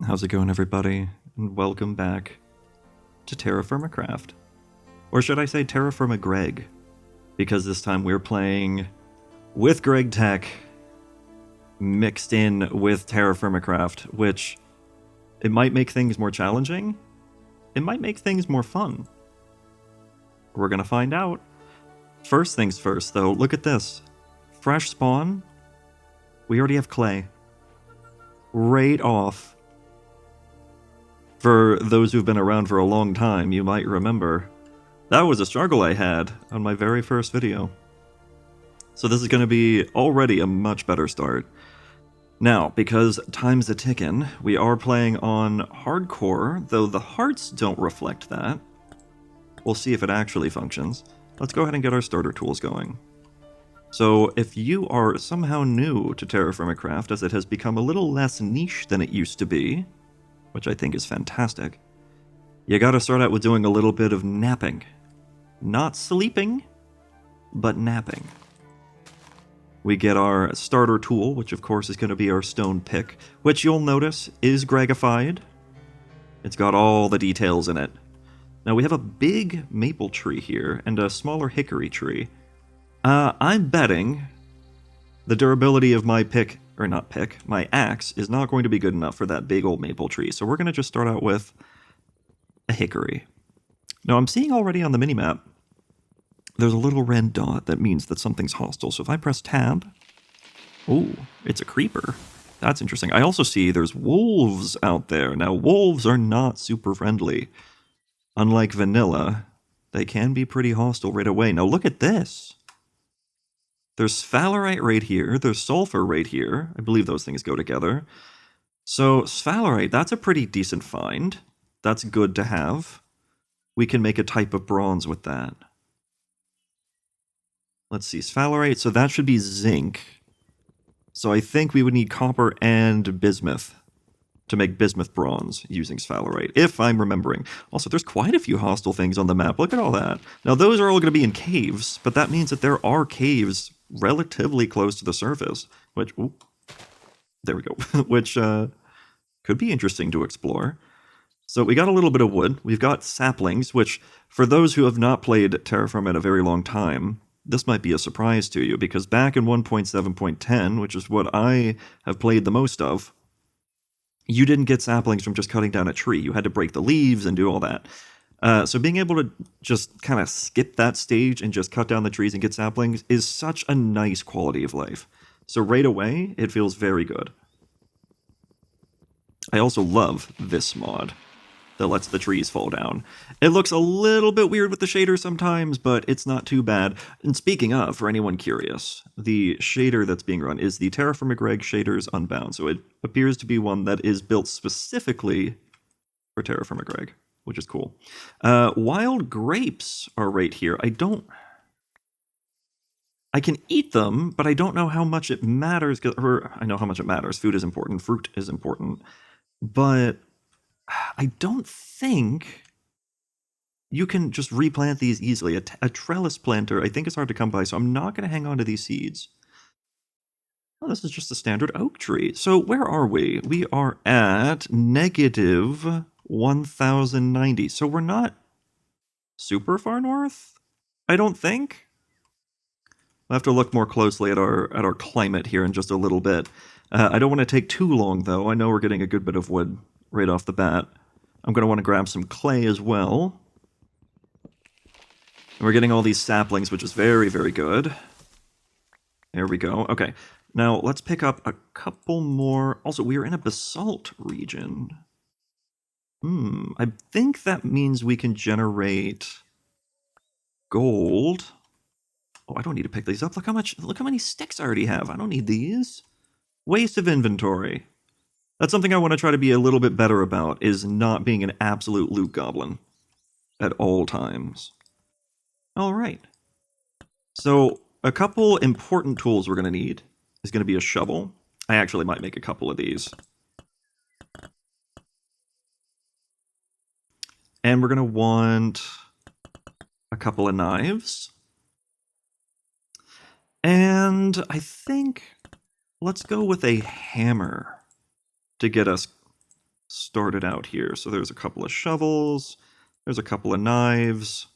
How's it going, everybody? And welcome back to TerraFirmaCraft. Or should I say TerraFirmaGreg? Because this time we're playing with Greg Tech mixed in with TerraFirmaCraft, which it might make things more challenging. It might make things more fun. We're gonna find out. First things first, though, look at this. Fresh spawn. We already have clay. Right off. For those who've been around for a long time, you might remember that was a struggle I had on my very first video. So this is going to be already a much better start. Now, because time's a tickin', we are playing on hardcore, though the hearts don't reflect that. We'll see if it actually functions. Let's go ahead and get our starter tools going. So if you are somehow new to TerraFirmaCraft, as it has become a little less niche than it used to be, which I think is fantastic, you gotta start out with doing a little bit of napping. Not sleeping, but napping. We get our starter tool, which of course is going to be our stone pick, which you'll notice is Gregified. It's got all the details in it. Now we have a big maple tree here and a smaller hickory tree. I'm betting the durability of my pick, or not pick, my axe is not going to be good enough for that big old maple tree, so we're going to just start out with a hickory. Now I'm seeing already on the minimap, there's a little red dot that means that something's hostile, so if I press tab, oh, it's a creeper. That's interesting. I also see there's wolves out there. Now wolves are not super friendly. Unlike vanilla, they can be pretty hostile right away. Now look at this. There's sphalerite right here, there's sulfur right here. I believe those things go together. So sphalerite, that's a pretty decent find. That's good to have. We can make a type of bronze with that. Let's see, sphalerite, so that should be zinc. So I think we would need copper and bismuth to make bismuth bronze using sphalerite, if I'm remembering. Also, there's quite a few hostile things on the map. Look at all that. Now, those are all going to be in caves, but that means that there are caves relatively close to the surface, which, ooh, there we go, which could be interesting to explore. So we got a little bit of wood. We've got saplings, which for those who have not played TerraFirma in a very long time, this might be a surprise to you, because back in 1.7.10, which is what I have played the most of, you didn't get saplings from just cutting down a tree. You had to break the leaves and do all that. So being able to just kind of skip that stage and just cut down the trees and get saplings is such a nice quality of life. So right away, it feels very good. I also love this mod that lets the trees fall down. It looks a little bit weird with the shader sometimes, but it's not too bad. And speaking of, for anyone curious, the shader that's being run is the TerraFirmaGreg Shaders Unbound. So it appears to be one that is built specifically for TerraFirmaGreg, which is cool. Wild grapes are right here. I can eat them, but I don't know how much it matters. Or I know how much it matters. Food is important. Fruit is important. But I don't think you can just replant these easily. A trellis planter, I think, is hard to come by, so I'm not going to hang on to these seeds. Oh, this is just a standard oak tree. So where are we? We are at negative 1090. So we're not super far north, I don't think. I'll have to look more closely at our climate here in just a little bit. I don't want to take too long, though. I know we're getting a good bit of wood right off the bat. I'm going to want to grab some clay as well. And we're getting all these saplings, which is very, very good. There we go. Okay, now let's pick up a couple more. Also, we are in a basalt region. I think that means we can generate gold. Oh, I don't need to pick these up. Look how many sticks I already have. I don't need these. Waste of inventory. That's something I want to try to be a little bit better about, is not being an absolute loot goblin at all times. All right. So a couple important tools we're going to need is going to be a shovel. I actually might make a couple of these. And we're going to want a couple of knives. And I think let's go with a hammer to get us started out here. So there's a couple of shovels, there's a couple of knives,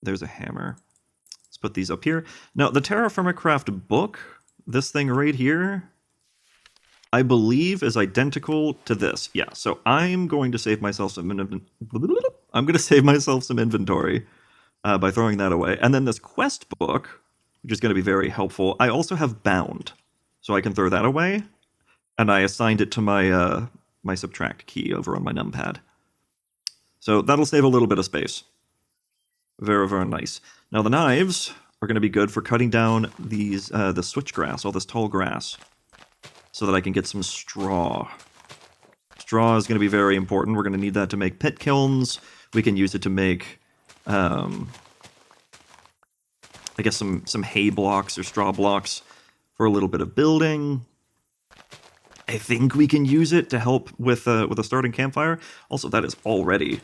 there's a hammer. Let's put these up here. Now, the TerraFirmaCraft book, this thing right here, I believe is identical to this. Yeah, so I'm going to save myself some inventory by throwing that away. And then this quest book, which is going to be very helpful. I also have bound, so I can throw that away. And I assigned it to my my subtract key over on my numpad. So that'll save a little bit of space. Very, very nice. Now the knives are going to be good for cutting down these the switchgrass, all this tall grass, so that I can get some straw. Straw is going to be very important. We're going to need that to make pit kilns. We can use it to make, I guess, some hay blocks or straw blocks for a little bit of building. I think we can use it to help with a starting campfire. Also, that is already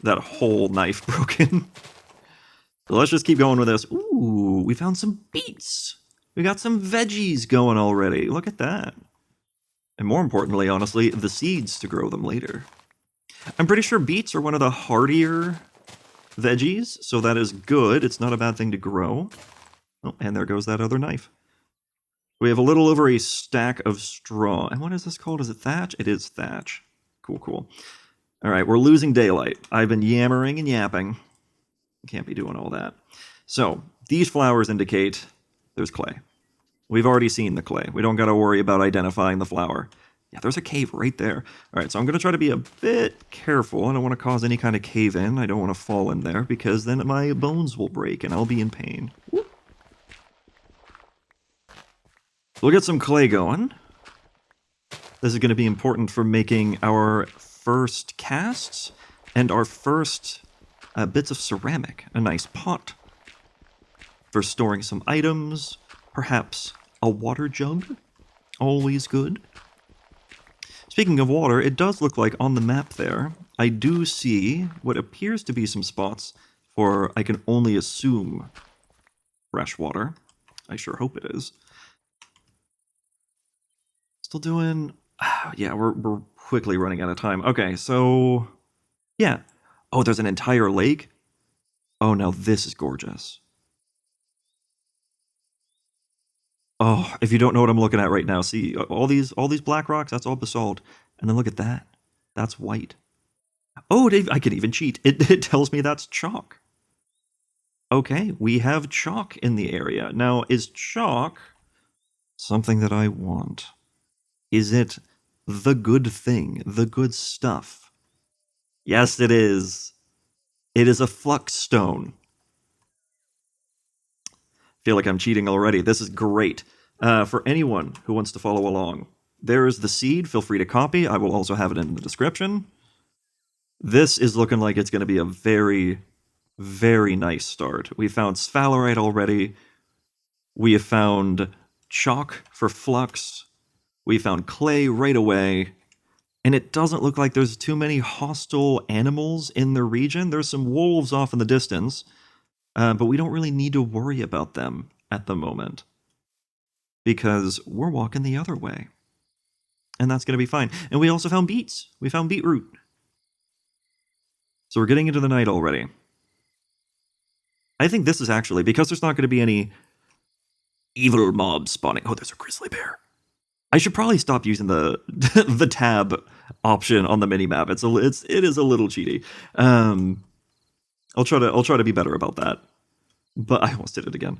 that whole knife broken. So let's just keep going with this. Ooh, we found some beets. We got some veggies going already. Look at that. And more importantly, honestly, the seeds to grow them later. I'm pretty sure beets are one of the hardier veggies, so that is good. It's not a bad thing to grow. Oh, and there goes that other knife. We have a little over a stack of straw. And what is this called? Is it thatch? It is thatch. Cool, cool. All right, we're losing daylight. I've been yammering and yapping. Can't be doing all that. So, these flowers indicate there's clay. We've already seen the clay. We don't got to worry about identifying the flower. Yeah, there's a cave right there. All right, so I'm going to try to be a bit careful. I don't want to cause any kind of cave-in. I don't want to fall in there because then my bones will break and I'll be in pain. Whoop. We'll get some clay going. This is going to be important for making our first casts and our first bits of ceramic. A nice pot for storing some items. Perhaps a water jug. Always good. Speaking of water, it does look like on the map there, I do see what appears to be some spots for, I can only assume, fresh water. I sure hope it is. Still doing... yeah, we're quickly running out of time. Okay, so... yeah. Oh, there's an entire lake? Oh, now this is gorgeous. Oh, if you don't know what I'm looking at right now, see all these black rocks, that's all basalt. And then look at that. That's white. Oh, I can even cheat. It tells me that's chalk. Okay, we have chalk in the area. Now, is chalk something that I want? Is it the good thing, the good stuff? Yes, it is. It is a flux stone. Feel like I'm cheating already. This is great. For anyone who wants to follow along, there is the seed. Feel free to copy. I will also have it in the description. This is looking like it's going to be a very, very nice start. We found sphalerite already. We have found chalk for flux. We found clay right away. And it doesn't look like there's too many hostile animals in the region. There's some wolves off in the distance. But we don't really need to worry about them at the moment. Because we're walking the other way. And that's going to be fine. And we also found beets. We found beetroot. So we're getting into the night already. I think this is actually, because there's not going to be any evil mobs spawning. Oh, there's a grizzly bear. I should probably stop using the the tab option on the minimap. It is a little cheaty. I'll try to be better about that. But I almost did it again.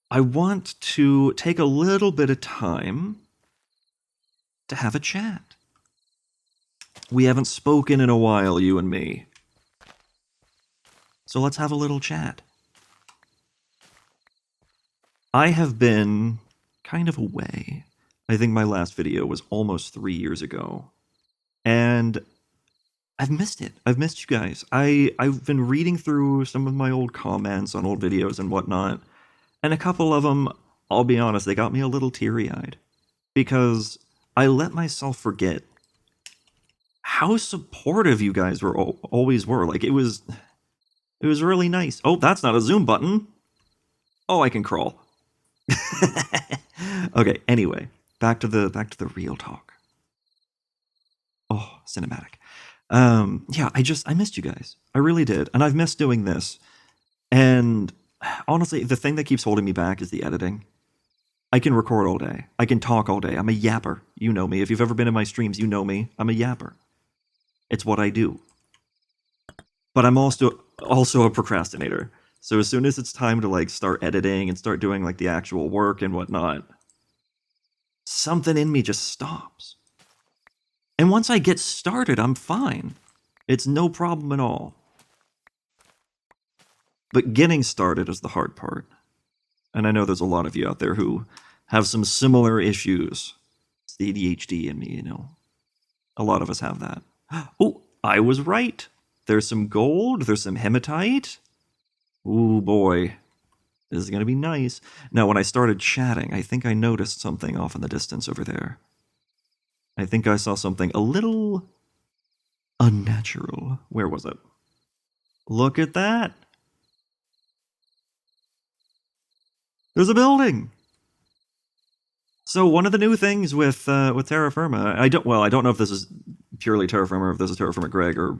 I want to take a little bit of time to have a chat. We haven't spoken in a while, you and me. So let's have a little chat. I have been kind of away. I think my last video was almost 3 years ago. And I've missed it. I've missed you guys. I've been reading through some of my old comments on old videos and whatnot. And a couple of them, I'll be honest, they got me a little teary-eyed. Because I let myself forget how supportive you guys always were. Like, it was really nice. Oh, that's not a zoom button. Oh, I can crawl. Okay, anyway, back to the real talk. Oh, cinematic. Yeah, I missed you guys. I really did. And I've missed doing this. And honestly, the thing that keeps holding me back is the editing. I can record all day. I can talk all day. I'm a yapper. You know me. If you've ever been in my streams, you know me. I'm a yapper. It's what I do. But I'm also a procrastinator. So as soon as it's time to like start editing and start doing like the actual work and whatnot, something in me just stops. And once I get started, I'm fine. It's no problem at all. But getting started is the hard part. And I know there's a lot of you out there who have some similar issues. It's the ADHD in me, you know. A lot of us have that. Oh, I was right. There's some gold. There's some hematite. Ooh, boy. This is going to be nice. Now, when I started chatting, I think I noticed something off in the distance over there. I think I saw something a little unnatural. Where was it? Look at that. There's a building. So one of the new things with Terra Firma, I don't know if this is purely Terra Firma or if this is TerraFirmaGreg or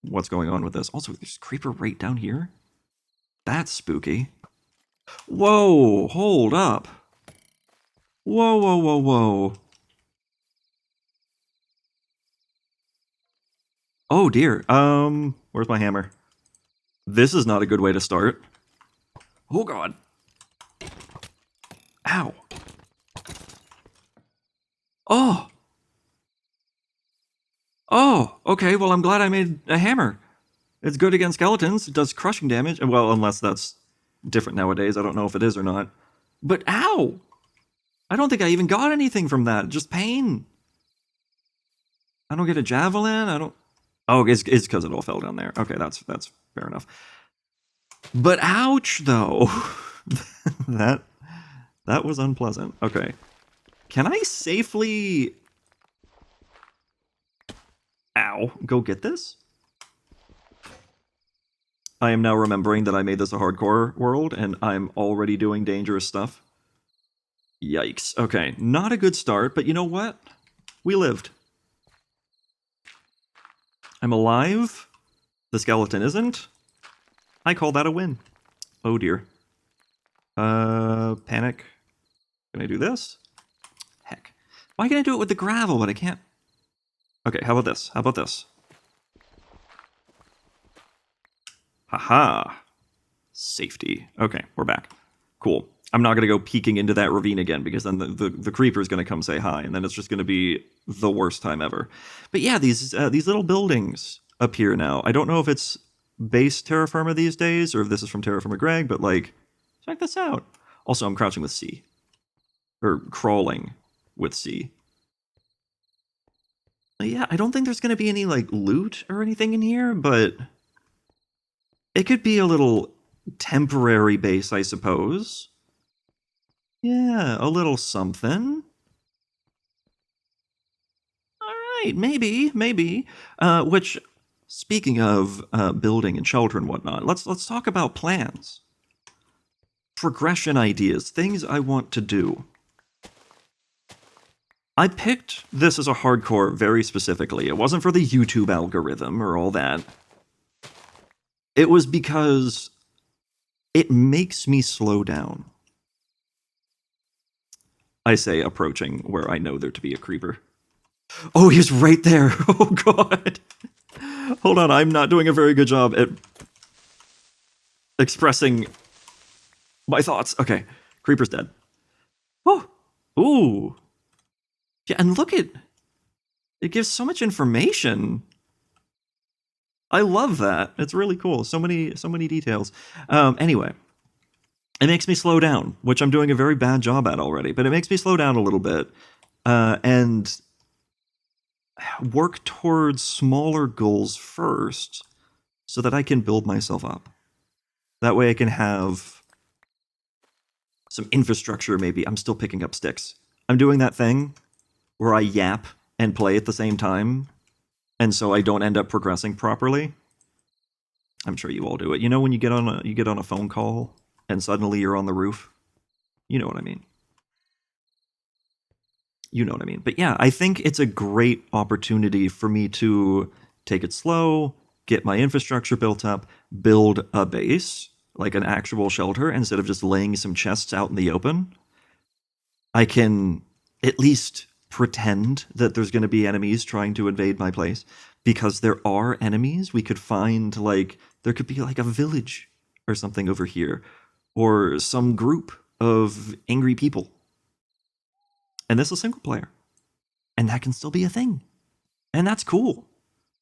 what's going on with this. Also, there's a creeper right down here. That's spooky. Whoa, hold up. Whoa, whoa, whoa, whoa. Oh dear. Where's my hammer? This is not a good way to start. Oh god. Ow. Oh. Oh, okay, well I'm glad I made a hammer. It's good against skeletons, it does crushing damage. Well, unless that's different nowadays, I don't know if it is or not. But ow! I don't think I even got anything from that, just pain. I don't get a javelin, I don't... Oh, it's because it all fell down there. Okay, that's fair enough. But ouch, though. that was unpleasant. Okay. Can I safely... Ow. Go get this? I am now remembering that I made this a hardcore world, and I'm already doing dangerous stuff. Yikes. Okay, not a good start, but you know what? We lived. I'm alive. The skeleton isn't. I call that a win. Oh dear. Panic. Can I do this? Heck. Why can I do it with the gravel, but I can't? Okay, how about this? How about this? Haha. Safety. Okay, we're back. Cool. I'm not going to go peeking into that ravine again because then the creeper's going to come say hi, and then it's just going to be the worst time ever. But yeah, these little buildings appear now. I don't know if it's base Terra Firma these days or if this is from TerraFirmaGreg, but like, check this out. Also, I'm crouching with C. Or crawling with C. Yeah, I don't think there's going to be any like loot or anything in here, but it could be a little temporary base, I suppose. Yeah, a little something. All right, maybe. Which, speaking of building and shelter and whatnot, let's talk about plans, progression ideas, things I want to do. I picked this as a hardcore very specifically. It wasn't for the YouTube algorithm or all that. It was because it makes me slow down. I say approaching where I know there to be a creeper. Oh, he's right there. Oh, God. Hold on, I'm not doing a very good job at expressing my thoughts. Okay, creeper's dead. Oh, ooh. Yeah, and look at... It gives so much information. I love that. It's really cool. So many details. Anyway, it makes me slow down, which I'm doing a very bad job at already, but it makes me slow down a little bit and work towards smaller goals first so that I can build myself up. That way I can have some infrastructure maybe. I'm still picking up sticks. I'm doing that thing where I yap and play at the same time, and so I don't end up progressing properly. I'm sure you all do it. You know when you get on a phone call and suddenly you're on the roof? You know what I mean. you know what I mean. But yeah, I think it's a great opportunity for me to take it slow, get my infrastructure built up, build a base, like an actual shelter, instead of just laying some chests out in the open. I can at least pretend that there's going to be enemies trying to invade my place, because there are enemies. We could find, like, there could be like a village or something over here, or some group of angry people. And this is single player. And that can still be a thing. And that's cool.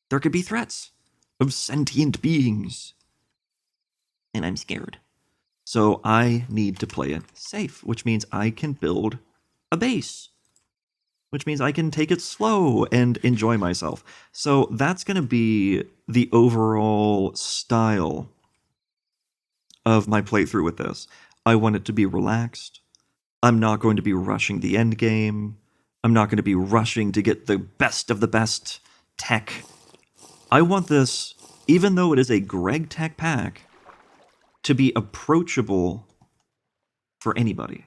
There could be threats of sentient beings. And I'm scared. So I need to play it safe, which means I can build a base, which means I can take it slow and enjoy myself. So that's going to be the overall style of my playthrough with this. I want it to be relaxed. I'm not going to be rushing the end game. I'm not going to be rushing to get the best of the best tech. I want this, even though it is a Greg Tech pack, to be approachable for anybody.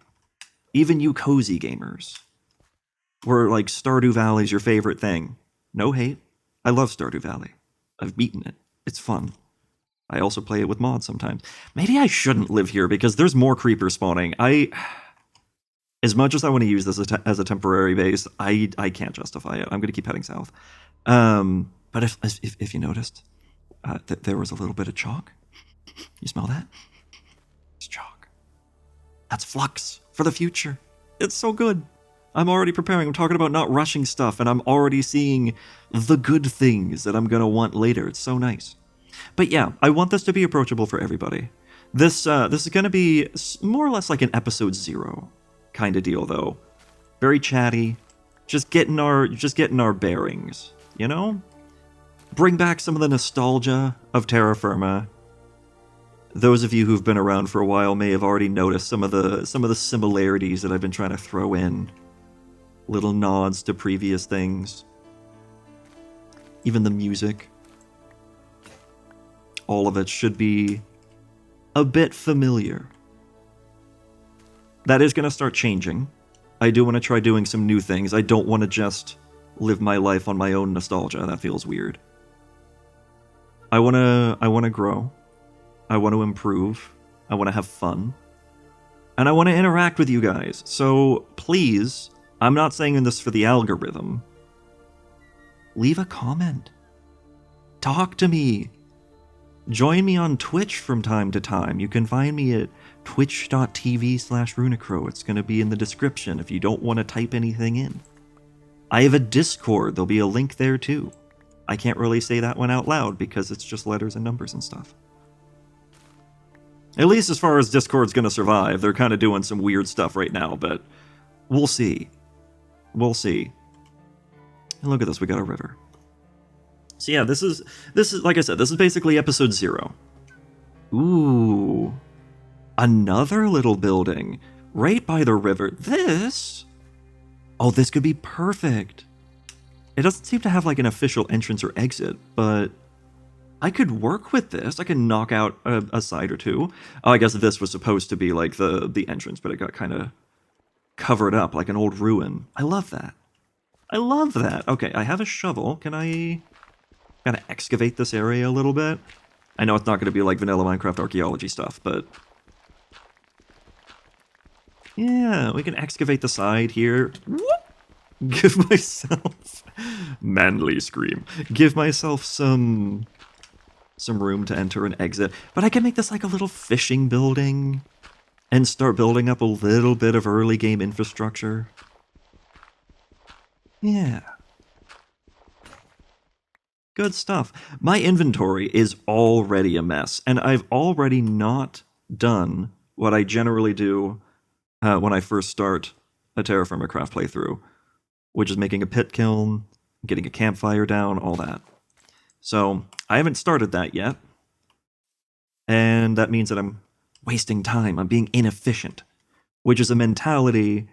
Even you cozy gamers. Where, like, Stardew Valley's your favorite thing. No hate. I love Stardew Valley. I've beaten it. It's fun. I also play it with mods sometimes. Maybe I shouldn't live here because there's more creepers spawning. As much as I want to use this as a temporary base, I can't justify it. I'm going to keep heading south. But if you noticed, there was a little bit of chalk. You smell that? It's chalk. That's flux for the future. It's so good. I'm already preparing. I'm talking about not rushing stuff, and I'm already seeing the good things that I'm going to want later. It's so nice. But yeah, I want this to be approachable for everybody. This is going to be more or less like an episode 0 kind of deal, though. Very chatty. Just getting our bearings, you know? Bring back some of the nostalgia of Terra Firma. Those of you who've been around for a while may have already noticed some of the similarities that I've been trying to throw in. Little nods to previous things. Even the music. All of it should be a bit familiar. That is going to start changing. I do want to try doing some new things. I don't want to just live my life on my own nostalgia. That feels weird. I want to grow. I want to improve. I want to have fun. And I want to interact with you guys. So please, I'm not saying this for the algorithm. Leave a comment. Talk to me. Join me on Twitch from time to time. You can find me at twitch.tv/Runicrow. It's going to be in the description if you don't want to type anything in. I have a Discord. There'll be a link there too. I can't really say that one out loud because it's just letters and numbers and stuff. At least as far as Discord's going to survive. They're kind of doing some weird stuff right now, but we'll see. We'll see. And look at this, we got a river. So yeah, this is like I said, this is basically episode 0. Ooh. Another little building right by the river. This could be perfect. It doesn't seem to have like an official entrance or exit, but I could work with this. I can knock out a side or two. Oh, I guess this was supposed to be like the entrance, but it got kind of covered up like an old ruin. I love that. I love that. Okay, I have a shovel. Can I kind of excavate this area a little bit? I know it's not going to be like vanilla Minecraft archaeology stuff, but yeah, we can excavate the side here. Whoop! Give myself manly scream. Give myself some room to enter and exit. But I can make this like a little fishing building and start building up a little bit of early game infrastructure. Yeah. Good stuff. My inventory is already a mess, and I've already not done what I generally do when I first start a TerraFirmaCraft playthrough, which is making a pit kiln, getting a campfire down, all that. So I haven't started that yet, and that means that I'm wasting time. I'm being inefficient, which is a mentality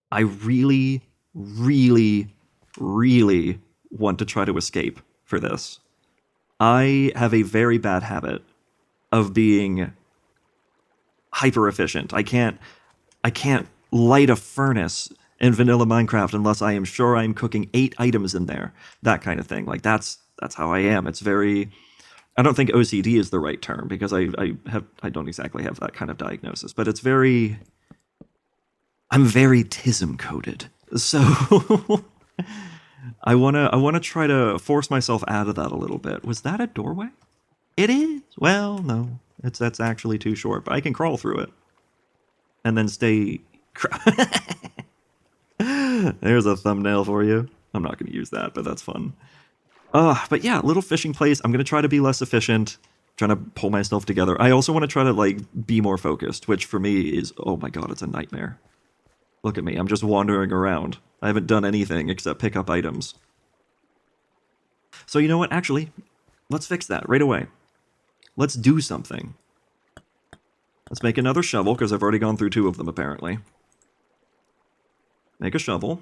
I really, really, really want to try to escape for this. I have a very bad habit of being hyper efficient. I can't light a furnace in vanilla Minecraft unless I am sure I'm cooking 8 items in there. That kind of thing. Like that's how I am. It's very, I don't think OCD is the right term because I don't exactly have that kind of diagnosis, but it's very, I'm very TISM coded. So I wanna try to force myself out of that a little bit. Was that a doorway? It is. Well, no, that's actually too short, but I can crawl through it and then stay. There's a thumbnail for you. I'm not going to use that, but that's fun. But yeah, little fishing place. I'm going to try to be less efficient, trying to pull myself together. I also want to try to like be more focused, which for me is, oh my god, it's a nightmare. Look at me, I'm just wandering around. I haven't done anything except pick up items. So you know what, actually, let's fix that right away. Let's do something. Let's make another shovel, because I've already gone through 2 of them, apparently. Make a shovel.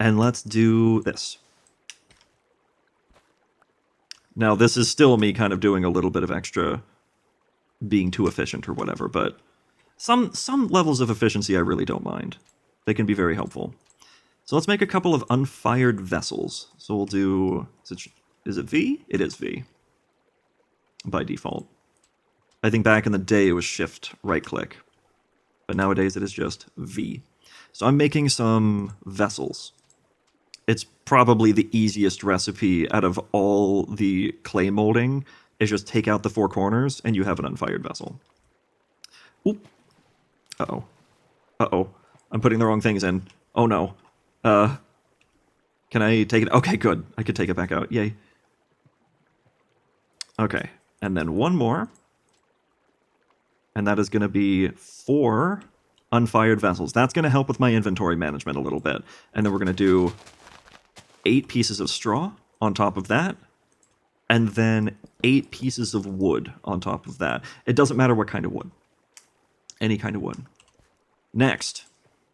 And let's do this. Now, this is still me kind of doing a little bit of extra being too efficient or whatever, but some levels of efficiency I really don't mind. They can be very helpful. So let's make a couple of unfired vessels. So we'll do... Is it V? It is V. By default. I think back in the day it was Shift right-click. But nowadays it is just V. So I'm making some vessels. It's probably the easiest recipe out of all the clay molding, is just take out the 4 corners and you have an unfired vessel. Oop. Uh-oh. Uh-oh. I'm putting the wrong things in. Oh no. Can I take it? Okay, good. I could take it back out. Yay. Okay. And then one more. And that is going to be 4 unfired vessels. That's going to help with my inventory management a little bit. And then we're going to do 8 pieces of straw on top of that. And then 8 pieces of wood on top of that. It doesn't matter what kind of wood. Any kind of wood. Next,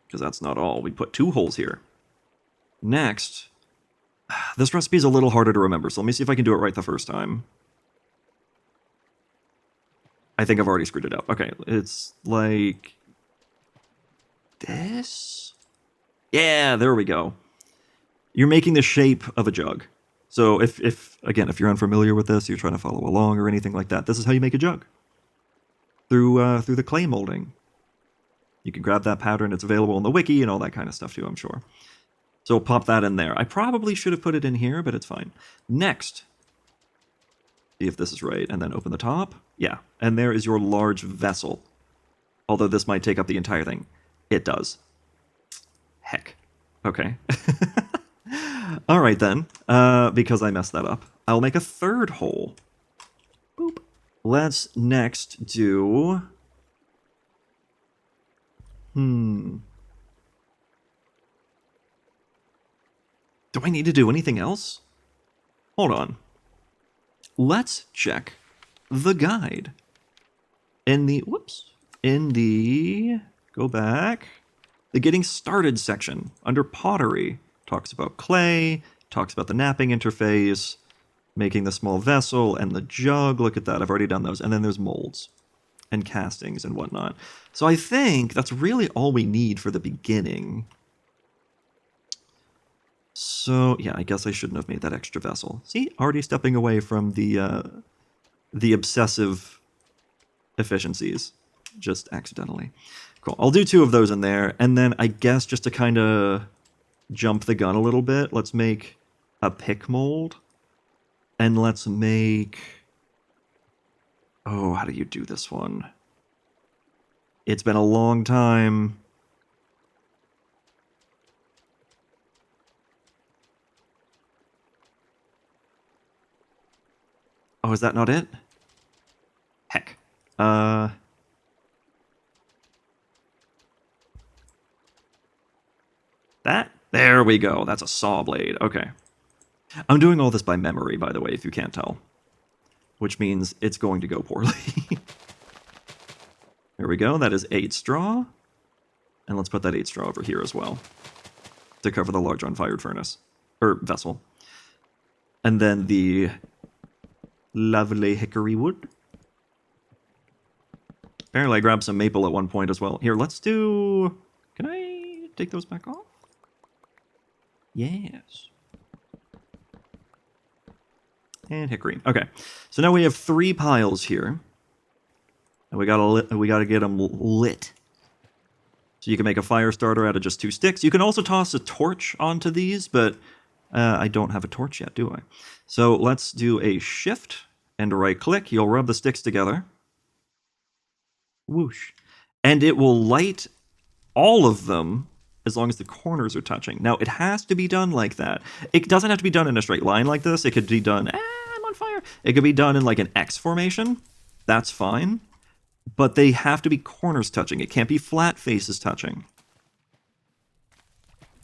because that's not all, we put 2 holes here. Next, this recipe is a little harder to remember, so let me see if I can do it right the first time. I think I've already screwed it up. Okay, it's like this? Yeah, there we go. You're making the shape of a jug. So if you're unfamiliar with this, you're trying to follow along or anything like that, this is how you make a jug. Through the clay molding. You can grab that pattern, it's available in the wiki and all that kind of stuff too, I'm sure. So pop that in there. I probably should have put it in here, but it's fine. Next, see if this is right, and then open the top. Yeah, and there is your large vessel. Although this might take up the entire thing. It does. Heck. Okay. Alright then, because I messed that up. I'll make a 3rd hole. Boop. Let's next do... Do I need to do anything else? Hold on. Let's check the guide. In the, go back. The Getting Started section, under Pottery, talks about clay, talks about the napping interface, making the small vessel, and the jug. Look at that, I've already done those. And then there's molds. And castings and whatnot. So I think that's really all we need for the beginning. So, yeah, I guess I shouldn't have made that extra vessel. See, already stepping away from the obsessive efficiencies, just accidentally. Cool, I'll do 2 of those in there, and then I guess just to kind of jump the gun a little bit, let's make a pick mold, and let's make... Oh, how do you do this one? It's been a long time. Oh, is that not it? Heck. That? There we go. That's a saw blade. Okay. I'm doing all this by memory, by the way, if you can't tell. Which means it's going to go poorly. There we go, that is 8 straw. And let's put that 8 straw over here as well. To cover the large unfired furnace. Or vessel. And then the lovely hickory wood. Apparently I grabbed some maple at one point as well. Here, let's do take those back off. Yes. And hickory. Okay, so now we have 3 piles here. And we gotta get them lit. So you can make a fire starter out of just 2 sticks. You can also toss a torch onto these, but I don't have a torch yet, do I? So let's do a shift and right click. You'll rub the sticks together. Whoosh. And it will light all of them as long as the corners are touching. Now, it has to be done like that. It doesn't have to be done in a straight line like this. It could be done, I'm on fire. It could be done in like an X formation. That's fine. But they have to be corners touching. It can't be flat faces touching.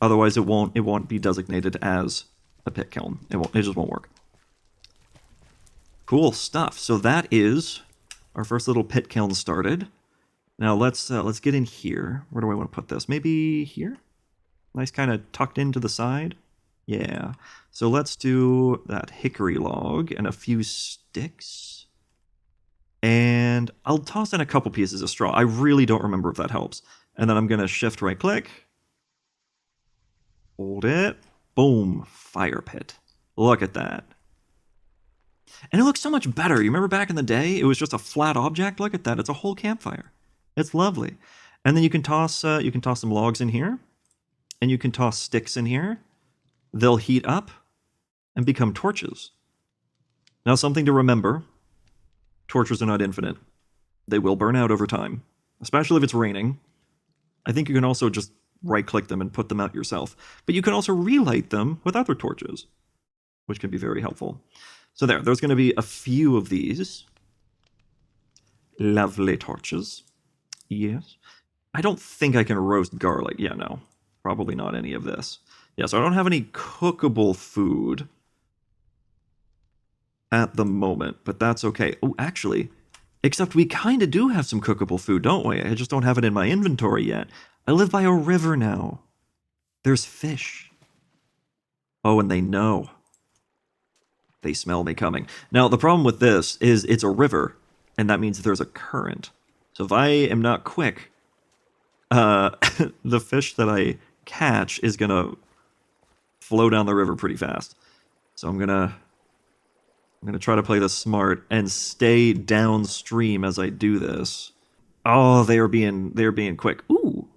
Otherwise, it won't be designated as a pit kiln. It just won't work. Cool stuff. So that is our first little pit kiln started. Now let's get in here. Where do I want to put this? Maybe here? Nice kind of tucked into the side. Yeah. So let's do that hickory log and a few sticks. And I'll toss in a couple pieces of straw. I really don't remember if that helps. And then I'm going to shift right click. Hold it. Boom. Fire pit. Look at that. And it looks so much better. You remember back in the day, it was just a flat object? Look at that. It's a whole campfire. It's lovely. And then you can toss some logs in here. And you can toss sticks in here. They'll heat up and become torches. Now, something to remember. Torches are not infinite. They will burn out over time, especially if it's raining. I think you can also just right-click them and put them out yourself. But you can also relight them with other torches, which can be very helpful. So there's going to be a few of these. Lovely torches. Yes. I don't think I can roast garlic. Yeah, no. Probably not any of this. Yeah, so I don't have any cookable food at the moment, but that's okay. Oh, actually, except we kind of do have some cookable food, don't we? I just don't have it in my inventory yet. I live by a river now. There's fish. Oh, and they know. They smell me coming. Now, the problem with this is it's a river, and that means there's a current. So if I am not quick, the fish that I catch is going to flow down the river pretty fast. So I'm going to try to play this smart and stay downstream as I do this. Oh, they are being quick. Ooh.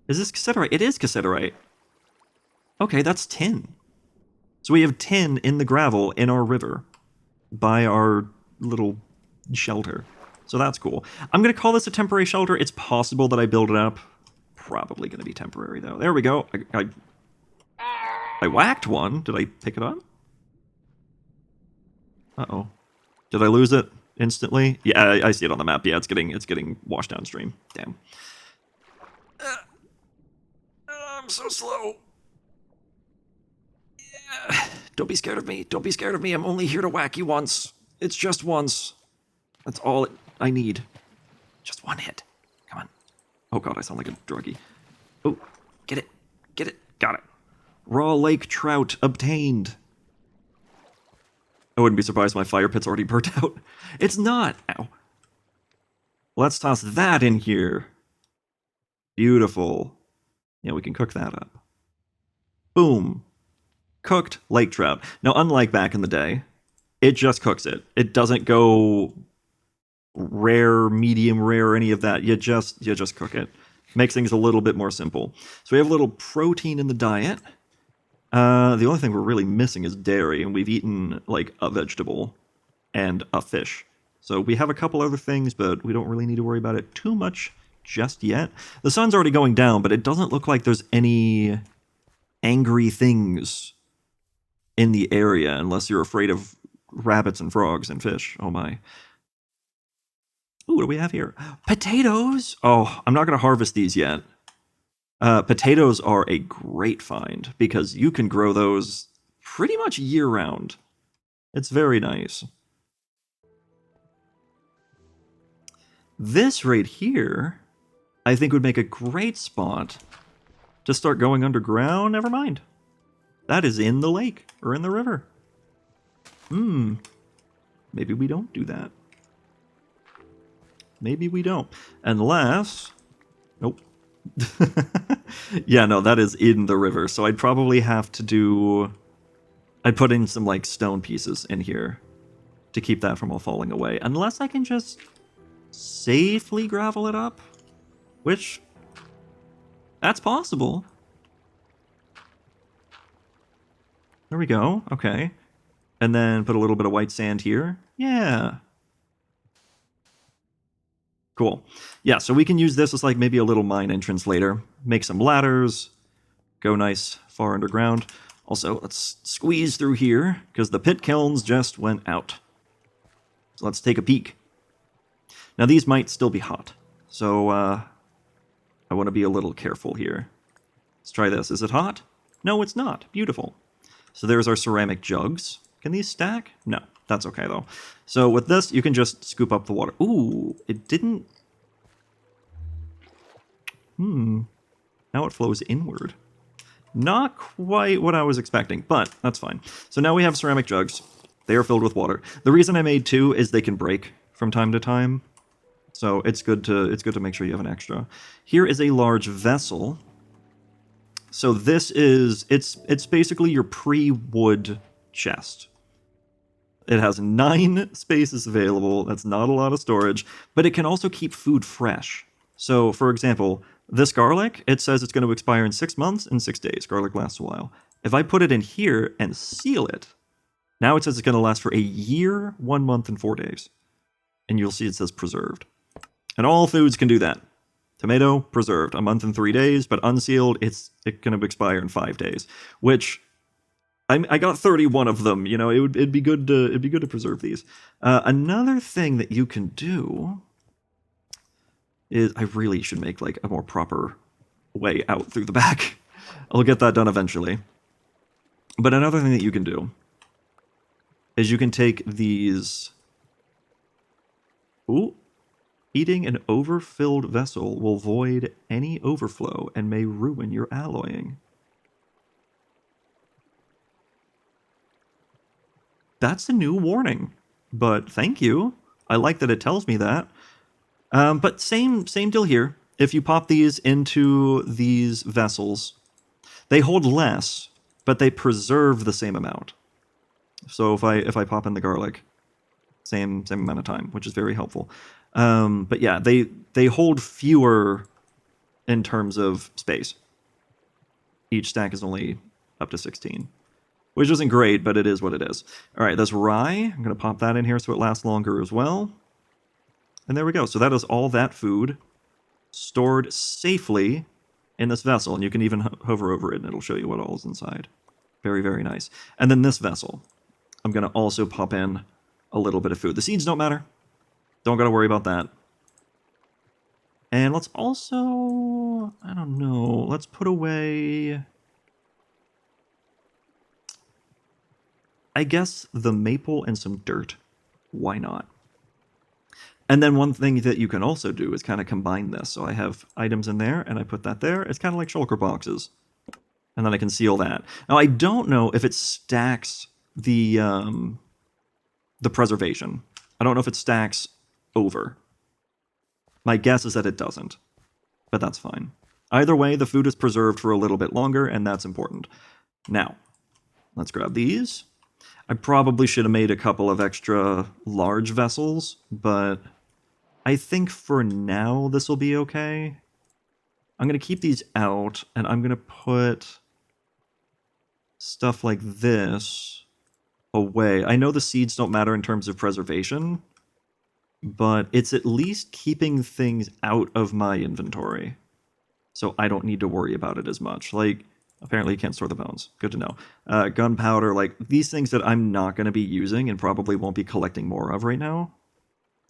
Is this cassiterite? It is cassiterite. Okay, that's tin. So we have tin in the gravel in our river by our little shelter. So that's cool. I'm going to call this a temporary shelter. It's possible that I build it up. Probably going to be temporary, though. There we go. I whacked one. Did I pick it up? Uh-oh. Did I lose it instantly? Yeah, I see it on the map. Yeah, it's getting washed downstream. Damn. I'm so slow. Yeah. Don't be scared of me. Don't be scared of me. I'm only here to whack you once. It's just once. That's all I need. Just one hit. Come on. Oh god, I sound like a druggie. Oh, get it. Get it. Got it. Raw lake trout obtained. I wouldn't be surprised if my fire pit's already burnt out. It's not. Ow. Let's toss that in here. Beautiful. Yeah, we can cook that up. Boom. Cooked lake trout. Now, unlike back in the day, it just cooks it. It doesn't go rare, medium rare, any of that. You just cook it. Makes things a little bit more simple. So we have a little protein in the diet. The only thing we're really missing is dairy, and we've eaten like a vegetable and a fish. So we have a couple other things, but we don't really need to worry about it too much just yet. The sun's already going down, but it doesn't look like there's any angry things in the area, unless you're afraid of rabbits and frogs and fish. Oh my. Ooh, what do we have here? Potatoes! Oh, I'm not going to harvest these yet. Potatoes are a great find, because you can grow those pretty much year-round. It's very nice. This right here, I think would make a great spot to start going underground. Never mind. That is in the lake, or in the river. Maybe we don't do that. Maybe we don't. Unless... Nope. Yeah, no, that is in the river. So I'd probably have to do... I'd put in some, like, stone pieces in here to keep that from all falling away. Unless I can just safely gravel it up, which... that's possible. There we go. Okay. And then put a little bit of white sand here. Yeah. Cool. Yeah, so we can use this as like maybe a little mine entrance later. Make some ladders. Go nice far underground. Also, let's squeeze through here, because the pit kilns just went out. So let's take a peek. Now these might still be hot. So I want to be a little careful here. Let's try this. Is it hot? No, it's not. Beautiful. So there's our ceramic jugs. Can these stack? No, that's okay though. So with this, you can just scoop up the water. Ooh, it didn't... Now it flows inward. Not quite what I was expecting, but that's fine. So now we have ceramic jugs. They are filled with water. The reason I made two is they can break from time to time. So it's good to make sure you have an extra. Here is a large vessel. So this is it's basically your pre-wood chest. It has 9 spaces available. That's not a lot of storage, but it can also keep food fresh. So, for example, this garlic, it says it's going to expire in 6 months and 6 days. Garlic lasts a while. If I put it in here and seal it, now it says it's going to last for a year, 1 month, and 4 days. And you'll see it says preserved. And all foods can do that. Tomato, preserved, a month and 3 days, but unsealed, it's going to expire in 5 days. Which, I got 31 of them. You know, it'd be good to preserve these. Another thing that you can do is I really should make like a more proper way out through the back. I'll get that done eventually. But another thing that you can do is you can take these... Ooh. Eating an overfilled vessel will void any overflow and may ruin your alloying. That's a new warning, but thank you. I like that it tells me that. But same deal here. If you pop these into these vessels, they hold less, but they preserve the same amount. So if I pop in the garlic, same amount of time, which is very helpful. But yeah, they hold fewer in terms of space. Each stack is only up to 16. Which isn't great, but it is what it is. All right, this rye, I'm going to pop that in here so it lasts longer as well. And there we go. So that is all that food stored safely in this vessel. And you can even hover over it and it'll show you what all is inside. Very, very nice. And then this vessel, I'm going to also pop in a little bit of food. The seeds don't matter. Don't got to worry about that. And let's also, I don't know, let's put away... I guess the maple and some dirt. Why not? And then one thing that you can also do is kind of combine this. So I have items in there, and I put that there. It's kind of like shulker boxes. And then I can seal that. Now, I don't know if it stacks the preservation. I don't know if it stacks over. My guess is that it doesn't. But that's fine. Either way, the food is preserved for a little bit longer, and that's important. Now, let's grab these. I probably should have made a couple of extra large vessels, but I think for now this will be okay. I'm going to keep these out, and I'm going to put stuff like this away. I know the seeds don't matter in terms of preservation, but it's at least keeping things out of my inventory, so I don't need to worry about it as much. Like, apparently you can't store the bones. Good to know. Gunpowder, like these things that I'm not going to be using and probably won't be collecting more of right now.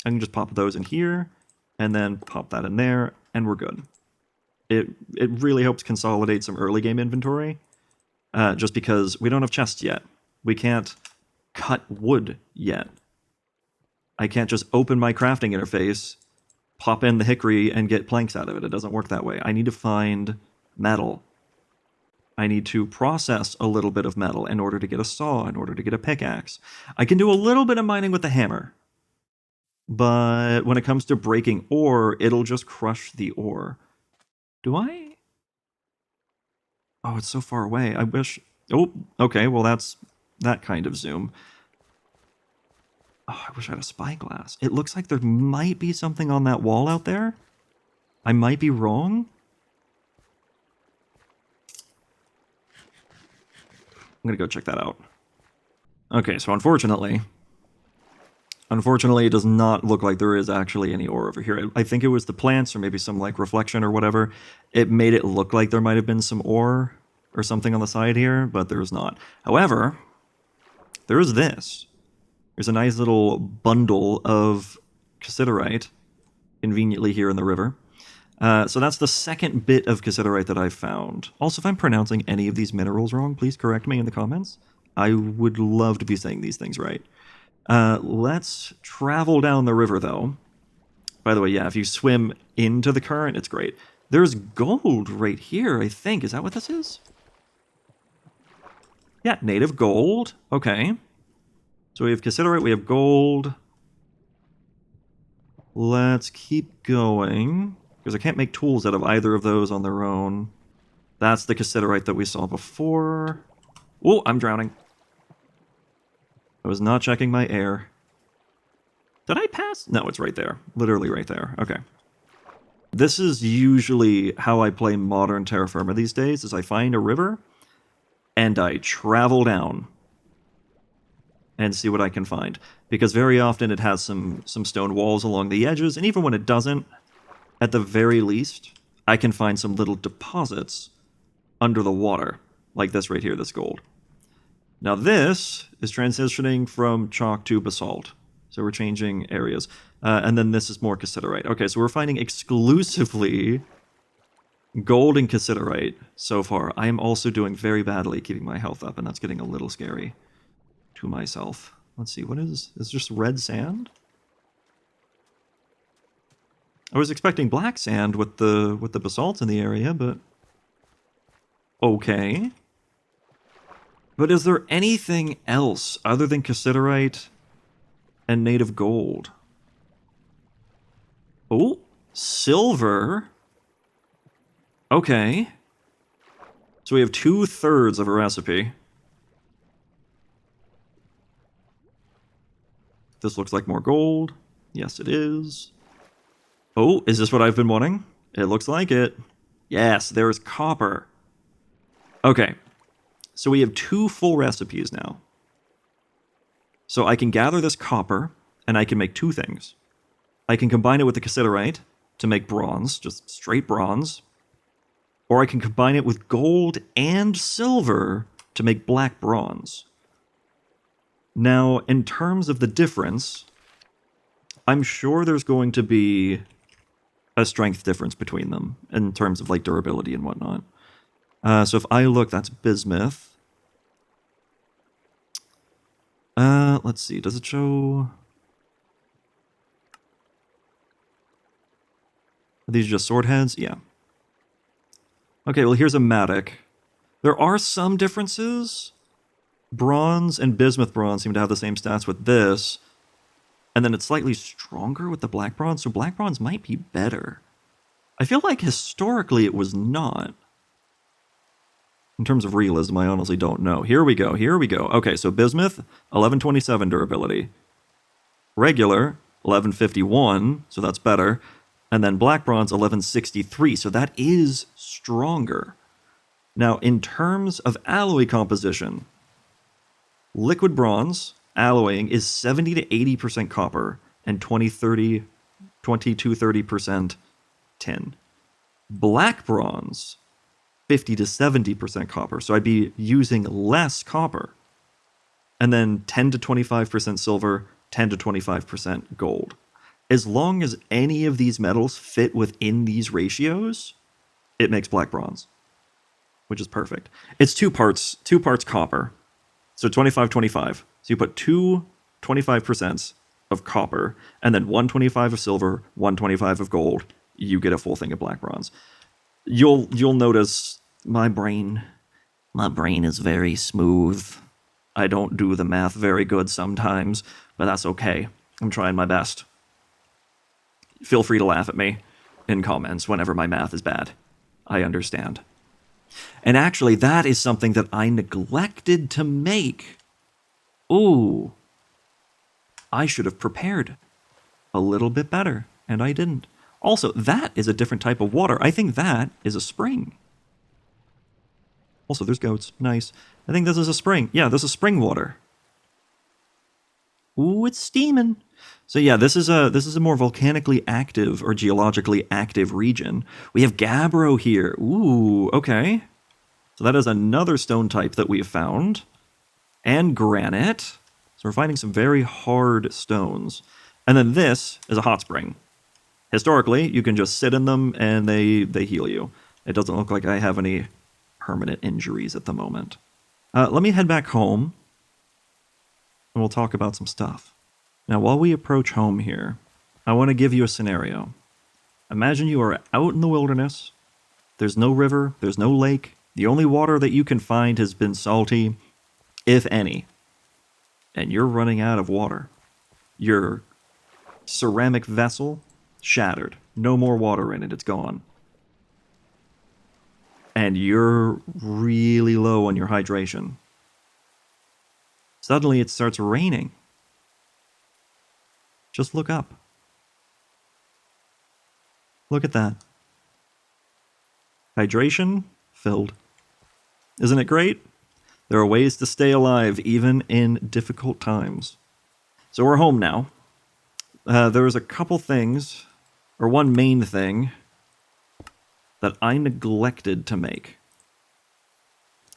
I can just pop those in here and then pop that in there and we're good. It really helps consolidate some early game inventory just because we don't have chests yet. We can't cut wood yet. I can't just open my crafting interface, pop in the hickory and get planks out of it. It doesn't work that way. I need to find metal. I need to process a little bit of metal in order to get a saw, in order to get a pickaxe. I can do a little bit of mining with the hammer. But when it comes to breaking ore, it'll just crush the ore. Do I? Oh, it's so far away. I wish... Oh, okay, well that's that kind of zoom. Oh, I wish I had a spyglass. It looks like there might be something on that wall out there. I might be wrong. I'm gonna go check that out. Okay, so unfortunately, it does not look like there is actually any ore over here. I think it was the plants or maybe some like reflection or whatever. It made it look like there might have been some ore or something on the side here, but there's not. However, there is this. There's a nice little bundle of cassiterite conveniently here in the river. So that's the second bit of cassiterite that I've found. Also, if I'm pronouncing any of these minerals wrong, please correct me in the comments. I would love to be saying these things right. Let's travel down the river, though. By the way, yeah, if you swim into the current, it's great. There's gold right here, I think. Is that what this is? Yeah, native gold. Okay. So we have cassiterite, we have gold. Let's keep going, because I can't make tools out of either of those on their own. That's the cassiterite that we saw before. Oh, I'm drowning. I was not checking my air. Did I pass? No, it's right there. Literally right there. Okay. This is usually how I play modern Terra Firma these days, is I find a river, and I travel down and see what I can find. Because very often it has some stone walls along the edges, and even when it doesn't, at the very least, I can find some little deposits under the water, like this right here, this gold. Now this is transitioning from chalk to basalt. So we're changing areas. And then this is more cassiterite. Okay, so we're finding exclusively gold and cassiterite so far. I am also doing very badly keeping my health up, and that's getting a little scary to myself. Let's see, what is just red sand? I was expecting black sand with the basalt in the area, but okay. But is there anything else other than cassiterite and native gold? Oh, silver. Okay. So we have 2/3 of a recipe. This looks like more gold. Yes, it is. Oh, is this what I've been wanting? It looks like it. Yes, there's copper. Okay. So we have 2 full recipes now. So I can gather this copper, and I can make 2 things. I can combine it with the cassiterite to make bronze, just straight bronze. Or I can combine it with gold and silver to make black bronze. Now, in terms of the difference, I'm sure there's going to be a strength difference between them in terms of like durability and whatnot. So if I look, that's bismuth. Let's see, does it show... Are these just sword heads? Yeah. Okay, well here's a matic. There are some differences. Bronze and bismuth bronze seem to have the same stats with this. And then it's slightly stronger with the black bronze, so black bronze might be better. I feel like historically it was not. In terms of realism, I honestly don't know. Here we go, here we go. Okay, so bismuth, 1127 durability. Regular, 1151, so that's better. And then black bronze, 1163, so that is stronger. Now, in terms of alloy composition, liquid bronze alloying is 70 to 80% copper and 20 to 30% tin. Black bronze, 50 to 70% copper, so I'd be using less copper. And then 10 to 25% silver, 10 to 25% gold. As long as any of these metals fit within these ratios, it makes black bronze, which is perfect. It's two parts copper. So 25-25. So you put 25% of copper, and then 125 of silver, 125 of gold. You get a full thing of black bronze. You'll notice my brain is very smooth. I don't do the math very good sometimes, but that's okay. I'm trying my best. Feel free to laugh at me in comments whenever my math is bad. I understand. And actually, that is something that I neglected to make. Ooh, I should have prepared a little bit better, and I didn't. Also, that is a different type of water. I think that is a spring. Also, there's goats. Nice. I think this is a spring. Yeah, this is spring water. Ooh, it's steaming. So yeah, this is a more volcanically active or geologically active region. We have gabbro here. Ooh, okay. So that is another stone type that we have found. And granite. So we're finding some very hard stones. And then this is a hot spring. Historically, you can just sit in them and they heal you. It doesn't look like I have any permanent injuries at the moment. Let me head back home and we'll talk about some stuff. Now, while we approach home here, I want to give you a scenario. Imagine you are out in the wilderness. There's no river, there's no lake. The only water that you can find has been salty, if any. And you're running out of water. Your ceramic vessel shattered. No more water in it, it's gone. And you're really low on your hydration. Suddenly it starts raining. Just look up. Look at that. Hydration filled. Isn't it great? There are ways to stay alive even in difficult times. So we're home now. There was a couple things, or one main thing, that I neglected to make.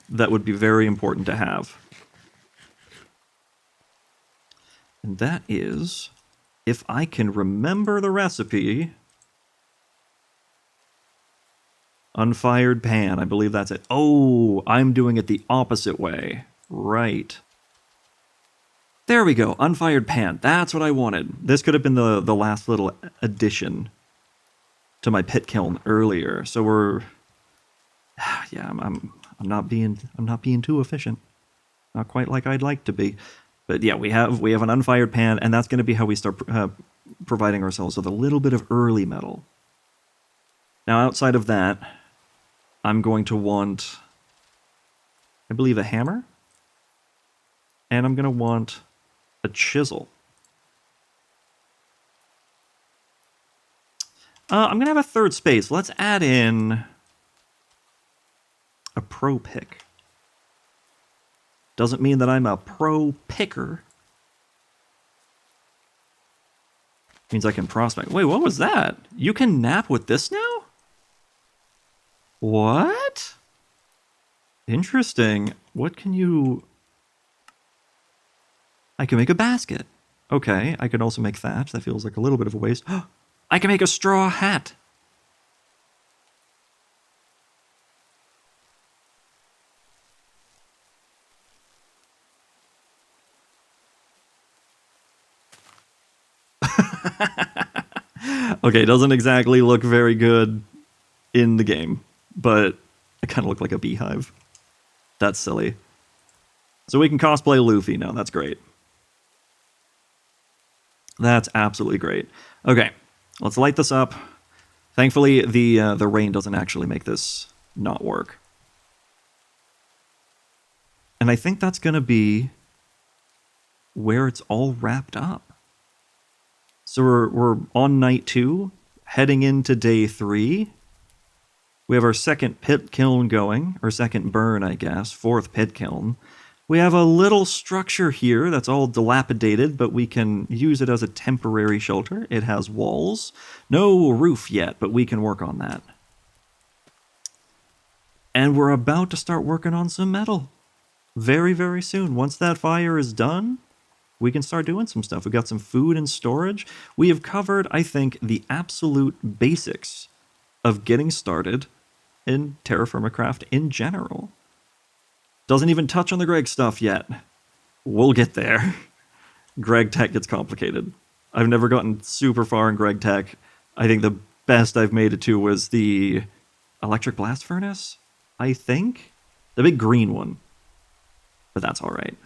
That would be very important to have. And that is, if I can remember the recipe, unfired pan, I believe that's it. Oh, I'm doing it the opposite way. Right. There we go, unfired pan. That's what I wanted. This could have been the last little addition to my pit kiln earlier. So we're, yeah, I'm not being too efficient. Not quite like I'd like to be. But yeah, we have an unfired pan, and that's going to be how we start providing ourselves with a little bit of early metal. Now, outside of that, I'm going to want, I believe, a hammer, and I'm going to want a chisel. I'm going to have a third space. Let's add in a pro pick. Doesn't mean that I'm a pro picker. Means I can prospect. Wait, what was that? You can nap with this now? What? Interesting. What can you... I can make a basket. Okay, I can also make thatch. That feels like a little bit of a waste. I can make a straw hat. Okay, it doesn't exactly look very good in the game, but it kind of looked like a beehive. That's silly. So we can cosplay Luffy now. That's great. That's absolutely great. Okay, let's light this up. Thankfully, the rain doesn't actually make this not work. And I think that's going to be where it's all wrapped up. So we're on night 2, heading into day 3. We have our second pit kiln going, or second burn, I guess, 4th pit kiln. We have a little structure here that's all dilapidated, but we can use it as a temporary shelter. It has walls. No roof yet, but we can work on that. And we're about to start working on some metal. Very, very soon. Once that fire is done, we can start doing some stuff. We've got some food and storage. We have covered, I think, the absolute basics of getting started in TerraFirmaCraft in general. Doesn't even touch on the Greg stuff yet. We'll get there. Greg Tech gets complicated. I've never gotten super far in Greg Tech. I think the best I've made it to was the electric blast furnace, I think? The big green one. But that's all right.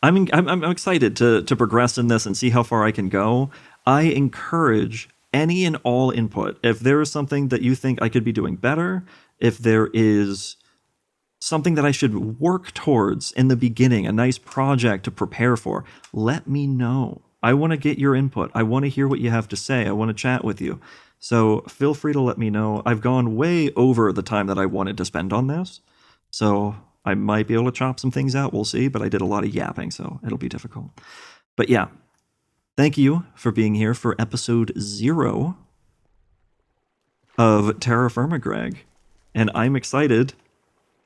I'm excited to progress in this and see how far I can go. I encourage any and all input. If there is something that you think I could be doing better, if there is something that I should work towards in the beginning, a nice project to prepare for, let me know. I want to get your input. I want to hear what you have to say. I want to chat with you. So feel free to let me know. I've gone way over the time that I wanted to spend on this. So I might be able to chop some things out. We'll see. But I did a lot of yapping, so it'll be difficult. But yeah, thank you for being here for episode 0 of TerraFirmaGreg. And I'm excited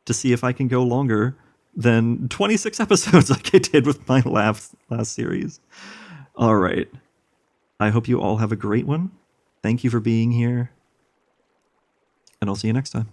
to see if I can go longer than 26 episodes like I did with my last series. All right. I hope you all have a great one. Thank you for being here. And I'll see you next time.